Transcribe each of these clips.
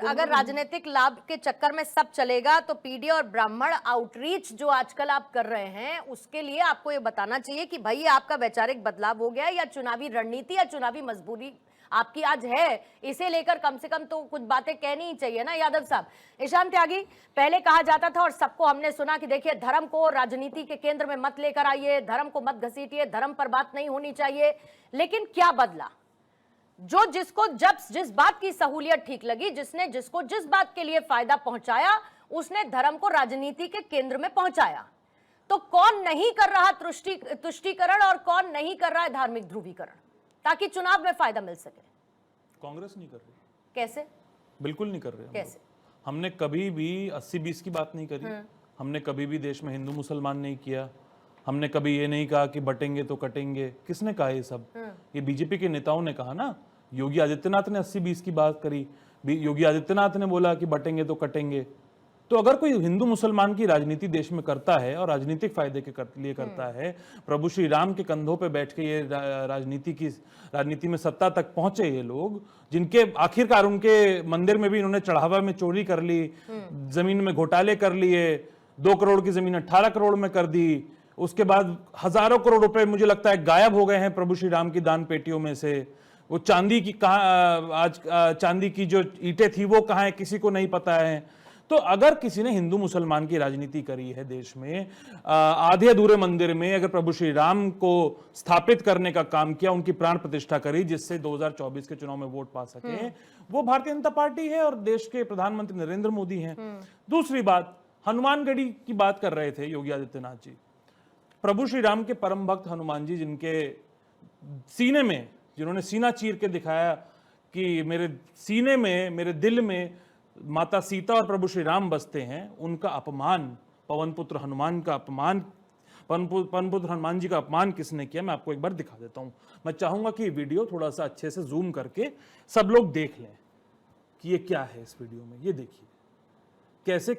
अगर राजनीतिक लाभ के चक्कर में सब चलेगा तो पीडी और ब्राह्मण आउटरीच जो आजकल आप कर रहे हैं उसके लिए आपको ये बताना चाहिए कि भाई आपका वैचारिक बदलाव हो गया या चुनावी रणनीति या चुनावी मजबूरी आपकी आज है, इसे लेकर कम से कम तो कुछ बातें कहनी ही चाहिए ना यादव साहब। ईशान त्यागी, पहले कहा जाता था और सबको हमने सुना कि देखिए धर्म को राजनीति के केंद्र में मत लेकर आइए, धर्म को मत घसीटिए, धर्म पर बात नहीं होनी चाहिए, लेकिन क्या बदला? जो जिसको जब जिस बात की सहूलियत ठीक लगी, जिसने जिसको जिस बात के लिए फायदा पहुंचाया, उसने धर्म को राजनीति के केंद्र में पहुंचाया। तो कौन नहीं कर रहा तुष्टीकरण और कौन नहीं कर रहा है धार्मिक ध्रुवीकरण, ताकि चुनाव में फायदा मिल सके? कांग्रेस नहीं कर रही। कैसे? बिल्कुल नहीं कर रहे। कैसे? हमने कभी भी 80-20 की बात नहीं करी। हमने कभी भी देश में हिंदू मुसलमान नहीं किया। हमने कभी ये नहीं कहा कि बटेंगे तो कटेंगे। किसने कहा ये सब? ये बीजेपी के नेताओं ने कहा ना। योगी आदित्यनाथ ने 80-20 की बात करी। योगी आदित्यनाथ ने बोला कि बटेंगे तो कटेंगे। तो अगर कोई हिंदू मुसलमान की राजनीति देश में करता है और राजनीतिक फायदे के लिए करता है, प्रभु श्री राम के कंधों पे बैठ के ये राजनीति में सत्ता तक पहुंचे ये लोग, जिनके आखिरकार उनके मंदिर में भी इन्होंने चढ़ावा में चोरी कर ली, जमीन में घोटाले कर लिए, 2 करोड़ की जमीन 18 करोड़ में कर दी, उसके बाद हजारों करोड़ रुपए मुझे लगता है गायब हो गए हैं प्रभु श्री राम की दान पेटियों में से। वो चांदी की आज चांदी की जो ईंटें थी वो कहाँ है किसी को नहीं पता है। तो अगर किसी ने हिंदू मुसलमान की राजनीति करी है देश में, आधे अधूरे मंदिर में अगर प्रभु श्री राम को स्थापित करने का काम किया, उनकी प्राण प्रतिष्ठा करी जिससे 2024 के चुनाव में वोट पा सके, वो भारतीय जनता पार्टी है और देश के प्रधानमंत्री नरेंद्र मोदी हैं। दूसरी बात, हनुमानगढ़ी की बात कर रहे थे योगी आदित्यनाथ जी। प्रभु श्री राम के परम भक्त हनुमान जी, जिनके सीने में, जिन्होंने सीना चीर के दिखाया कि मेरे सीने में, मेरे दिल में माता सीता और प्रभु श्री राम बसते हैं, उनका अपमान, पवन पुत्र हनुमान का अपमान, पवन पुत्र हनुमान जी का अपमान किसने किया, मैं आपको एक बार दिखा देता हूं। मैं चाहूंगा कि वीडियो थोड़ा सा अच्छे से जूम करके सब लोग देख लें कि ये क्या है इस वीडियो में। ये देखिए कैसे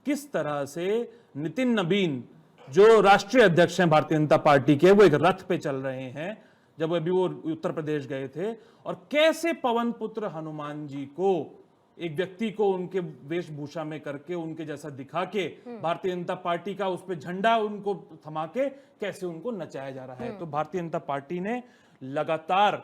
किस तरह से नितिन नबीन, जो राष्ट्रीय अध्यक्ष हैं भारतीय जनता पार्टी के, वो एक रथ पे चल रहे हैं जब अभी वो उत्तर प्रदेश गए थे, और कैसे पवन पुत्र हनुमान जी को, एक व्यक्ति को उनके वेशभूषा में करके, उनके जैसा दिखा के, भारतीय जनता पार्टी का उस पे झंडा उनको थमा के कैसे उनको नचाया जा रहा है। तो भारतीय जनता पार्टी ने लगातार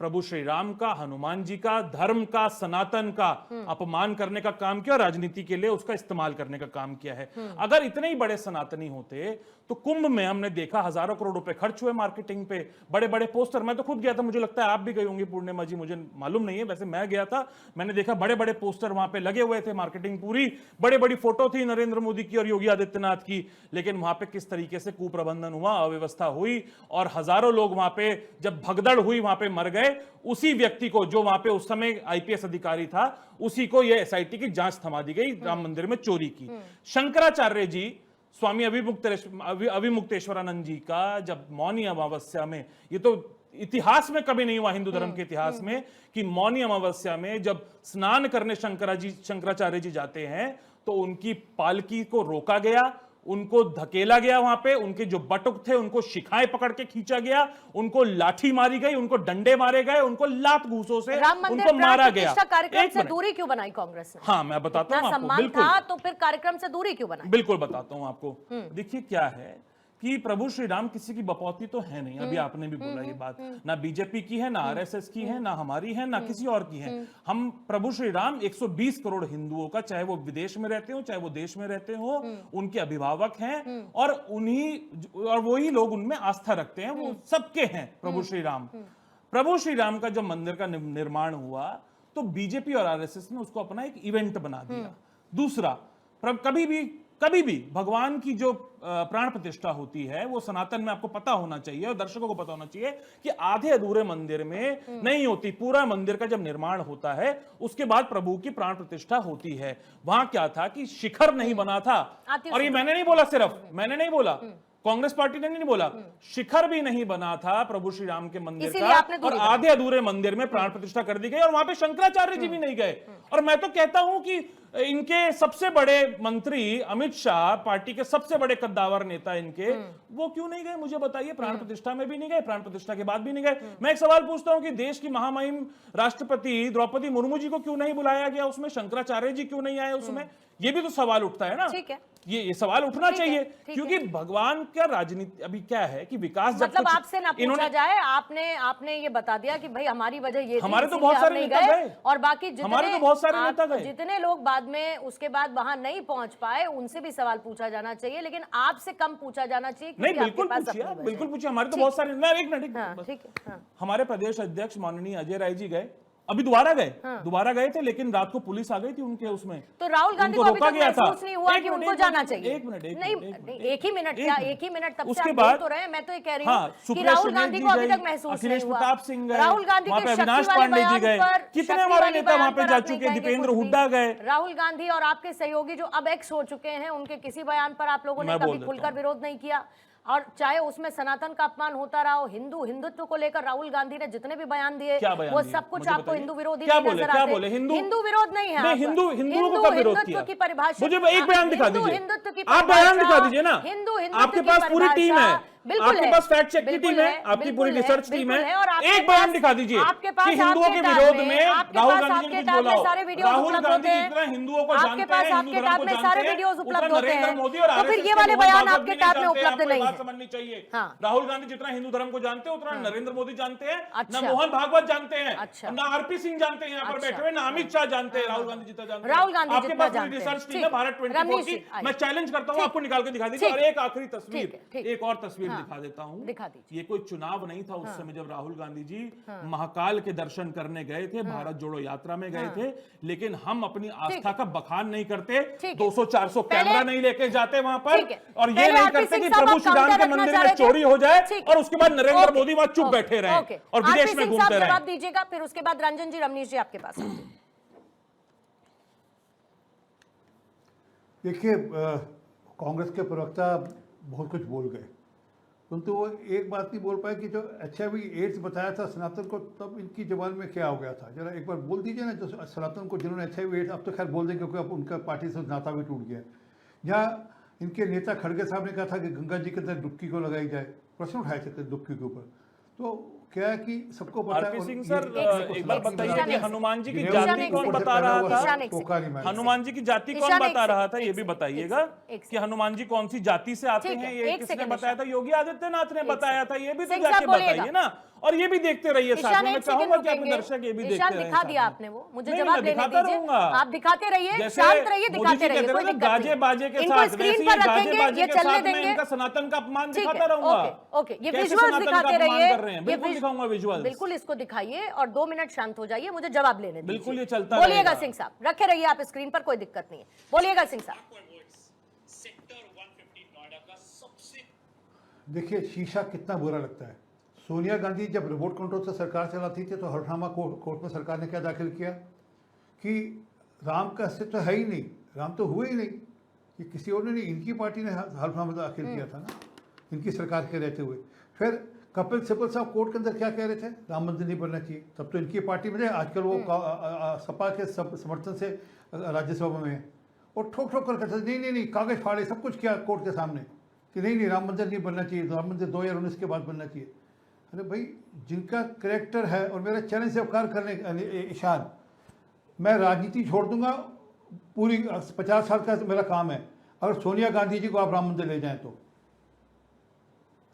प्रभु श्री राम का, हनुमान जी का, धर्म का, सनातन का अपमान करने का काम किया और राजनीति के लिए उसका इस्तेमाल करने का काम किया है। अगर इतने ही बड़े सनातनी होते तो कुंभ में हमने देखा हजारों करोड़ रुपए खर्च हुए मार्केटिंग पे, बड़े बड़े पोस्टर। मैं तो खुद गया था, मुझे लगता है आप भी गई होंगी पूर्णिमा जी, मुझे मालूम नहीं है, वैसे मैं गया था, मैंने देखा बड़े बड़े पोस्टर वहां पे लगे हुए थे, मार्केटिंग पूरी, बड़ी बड़ी फोटो थी नरेंद्र मोदी की और योगी आदित्यनाथ की। लेकिन वहां पे किस तरीके से कुप्रबंधन हुआ, अव्यवस्था हुई और हजारों लोग वहां पे जब भगदड़ हुई वहां पे मर गए। उसी व्यक्ति को, जो वहां पे उस समय आईपीएस अधिकारी था, उसी को यह एसआईटी की जांच थमा दी गई राम मंदिर में चोरी की। शंकराचार्य जी, स्वामी अभिमुक्तेश्वरानंद जी का जब मौनी अमावस्या में, ये तो इतिहास में कभी नहीं हुआ हिंदू धर्म के इतिहास में कि मौनी अमावस्या में जब स्नान करने शंकराचार्य जी जाते हैं तो उनकी पालकी को रोका गया, उनको धकेला गया, वहां पे उनके जो बटुक थे उनको शिखाएं पकड़ के खींचा गया, उनको लाठी मारी गई, उनको डंडे मारे गए, उनको लात घूसों से उनको मारा गया। कार्यक्रम से दूरी क्यों बनाई कांग्रेस ने? हाँ, मैं बताता हूँ आपको। बिल्कुल, तो फिर कार्यक्रम से दूरी क्यों बनाई? बिल्कुल बताता हूँ आपको। देखिए क्या है कि प्रभु श्री राम किसी की बपौती तो है नहीं, अभी आपने भी बोला ये बात, ना बीजेपी की है, ना आरएसएस की है, ना हमारी है, ना किसी और की है। हम प्रभु श्री राम 120 करोड़ हिंदुओं का, चाहे वो विदेश में रहते हो चाहे वो देश में रहते हो, उनके अभिभावक हैं और वही लोग उनमें आस्था रखते हैं, वो सबके हैं प्रभु श्री राम। प्रभु श्री राम का जब मंदिर का निर्माण हुआ तो बीजेपी और आरएसएस ने उसको अपना एक इवेंट बना दिया। दूसरा, कभी भी भगवान की जो प्राण प्रतिष्ठा होती है वो सनातन में आपको पता होना चाहिए और दर्शकों को पता होना चाहिए कि आधे अधूरे मंदिर में नहीं होती। पूरा मंदिर का जब निर्माण होता है उसके बाद प्रभु की प्राण प्रतिष्ठा होती है। वहां क्या था कि शिखर नहीं बना था, और ये मैंने नहीं बोला, सिर्फ मैंने नहीं बोला, कांग्रेस पार्टी ने नहीं बोला, शिखर भी नहीं बना था प्रभु श्री राम के मंदिर का, और आधे अधूरे मंदिर में प्राण प्रतिष्ठा कर दी गई और वहां पे शंकराचार्य जी भी नहीं गए। और मैं तो कहता हूं कि इनके सबसे बड़े मंत्री अमित शाह, पार्टी के सबसे बड़े कद्दावर नेता इनके, वो क्यों नहीं गए मुझे बताइए। प्राण प्रतिष्ठा में भी नहीं गए, प्राण प्रतिष्ठा के बाद भी नहीं गए। मैं एक सवाल पूछता हूं कि देश की महामहिम राष्ट्रपति द्रौपदी मुर्मू जी को क्यों नहीं बुलाया गया उसमें, शंकराचार्य जी क्यों नहीं आए उसमें, ये भी तो सवाल उठता है ना। ठीक है, ये सवाल उठना चाहिए, ठीक क्योंकि भगवान का राजनीति अभी क्या है कि विकास जब मतलब तक आपसे ना पूछा जाए, आपने ये बता दिया कि भाई हमारी वजह ये थी, हमारे तो इसीलिए बहुत हम सारे नहीं नेता गए, और बाकी हमारे तो बहुत सारे नेता गए, जितने लोग बाद में उसके बाद वहां नहीं पहुंच पाए उनसे भी सवाल पूछा जाना चाहिए, लेकिन आपसे कम पूछा जाना चाहिए। नहीं, बिल्कुल पूछिए, बिल्कुल पूछिए। हमारे तो बहुत सारे, एक मिनट, ठीक है। हमारे प्रदेश अध्यक्ष माननीय अजय राय जी गए, अभी दोबारा गए थे, लेकिन रात को पुलिस आ गई थी उनके उसमें, तो राहुल गांधी को अभी तक महसूस नहीं हुआ कि उनको जाना चाहिए। एक मिनट, नहीं, एक ही मिनट क्या, एक ही मिनट, तब से उसके आप बाद बोल तो रहे हैं, मैं तो ये कह रही हाँ, हूँ कि राहुल गांधी को अभी तक महसूस नहीं अखिलेश हुआ। प्रताप सिंह गए, राहुल गांधी वहां के पे अविनाश शक्ति वाले पांडे जी बयान गए, पर, कितने शक्ति हमारे वाले नेता वहां बयान पे पर जा आप नहीं चुके हैं, कहेंगे दीपेंद्र कुछ भी। हुड्डा गए। राहुल गांधी और आपके सहयोगी जो अब एक्स हो चुके हैं, उनके किसी बयान पर आप लोगों ने मैं बोल कभी देता खुलकर हूं। विरोध नहीं किया, और चाहे उसमें सनातन का अपमान होता रहा हो, हिंदुत्व को लेकर राहुल गांधी ने जितने भी बयान दिए वो सब कुछ आपको हिंदू विरोधी नजर आते हैं। हिंदू विरोध नहीं है, हिंदुओं को कब विरोध किया? की परिभाषा, मुझे एक बयान दिखा दीजिए, हिंदुत्व की आप बयान दिखा दीजिए ना। हिंदू आपके पास पूरी टीम है, आपके पास फैक्ट चेक की टीम है, आपकी पूरी रिसर्च टीम है, एक बयान दिखा दीजिए कि हिंदुओं के विरोध में राहुल गांधी ने कुछ बोला हो। राहुल गांधी जितना हिंदुओं को जानते हैं, हिंदू धर्म को जानते हैं, उतना नरेंद्र मोदी और तो फिर ये वाले बयान आपके टैब में उपलब्ध नहीं है। समझनी चाहिए। हाँ। राहुल गांधी जितना हिंदू धर्म को जानते हैं उतना नरेंद्र मोदी जानते हैं, अच्छा। ना मोहन भागवत जानते हैं, अच्छा। ना आरपी सिंह जानते हैं यहाँ पर बैठे हुए, ना अमित शाह जानते हैं, राहुल गांधी जितना जानते हैं। राहुल गांधी आपके जितना पास पूरी जानते हैं। रिसर्च टीम है भारत 24 की, मैं चैलेंज करता हूँ आपको निकाल के दिखा दीजिए। और एक आखिरी तस्वीर, एक और तस्वीर दिखा देता हूँ। ये कोई चुनाव नहीं था उस समय जब राहुल गांधी जी महाकाल के दर्शन करने गए थे, भारत जोड़ो यात्रा में गए थे, लेकिन हम अपनी आस्था का बखान नहीं करते, 200-400 कैमरा नहीं लेके जाते वहां पर, और ये नहीं करते कि प्रभु श्री राम के मंदिर में चोरी हो जाए और उसके बाद नरेंद्र मोदी वहां चुप बैठे रहे और विदेश में घूमते रहे। जवाब दीजिएगा, फिर उसके बाद रंजन जी, रमनीश जी आपके पास। देखिए, कांग्रेस के प्रवक्ता बहुत कुछ बोल गए, परंतु वो एक बात नहीं बोल पाए कि जो HIV एड्स बताया था सनातन को, तब इनकी जबान में क्या हो गया था, जरा एक बार बोल दीजिए ना। जो सनातन को जिन्होंने HIV एड्स, अब तो खैर बोल देंगे क्योंकि अब उनका पार्टी से नाता भी टूट गया। जहाँ इनके नेता खड़गे साहब ने कहा था कि गंगा जी के अंदर डुबकी को लगाई जाए, प्रश्न उठाए थे डुबकी के ऊपर, तो क्या है कि सबको पता है। आरपी सिंह सर, एक बार बताइए कि हनुमान जी की जाति कौन बता रहा था? हनुमान जी की जाति कौन बता रहा था, ये भी बताइएगा कि हनुमान जी कौन सी जाति से आते हैं, ये किसने बताया था? योगी आदित्यनाथ ने बताया था, ये भी तो जाके बताइए ना। और ये भी देखते रहिए साथ में, मैं चाहूंगा कि अपने दर्शक ये भी देखते रहिए। दिखा दिया आपने, वो मुझे जवाब देने दीजिए, आप दिखाते रहिए, शांत रहिए, दिखाते रहिए, कोई दिक्कत नहीं। गाजे बाजे के इनको साथ, स्क्रीन पर रखेंगे, ये चलने देंगे, इनका सनातन का अपमान दिखाता रहूंगा। ओके, ये विजुअल्स दिखाते रहिए, बिल्कुल दिखाऊंगा विजुअल्स, बिल्कुल इसको दिखाइए और 2 मिनट शांत हो जाइए, मुझे जवाब लेने दीजिए। बिल्कुल ये चलता बोलिएगा सिंह साहब, रखे रहिए आप स्क्रीन पर, कोई दिक्कत नहीं है, बोलिएगा सिंह साहब। देखिए, शीशा कितना बुरा लगता है। सोनिया गांधी जब रिमोट कंट्रोल से सरकार चलाती थी तो हल्फनामा कोर्ट में सरकार ने क्या दाखिल किया कि राम का अस्तित्व है ही नहीं, राम तो हुए ही नहीं, कि किसी और ने नहीं, इनकी पार्टी ने हल्फनामा दाखिल किया था ना, इनकी सरकार के रहते हुए। फिर कपिल सिब्बल साहब कोर्ट के अंदर क्या कह रहे थे, राम मंदिर नहीं बनना चाहिए, तब तो इनकी पार्टी में थे, आजकल वो सपा के समर्थन से राज्यसभा में है, और ठोक ठोक कर कहते नहीं नहीं नहीं, कागज फाड़े, सब कुछ किया कोर्ट के सामने कि नहीं नहीं, राम मंदिर नहीं बनना चाहिए, राम मंदिर 2019 के बाद बनना चाहिए। अरे भाई, जिनका करेक्टर है, और मेरा चैलेंज से उपकार करने ईशान, मैं राजनीति छोड़ दूंगा, पूरी 50 साल का मेरा काम है, अगर सोनिया गांधी जी को आप राम मंदिर ले जाएं तो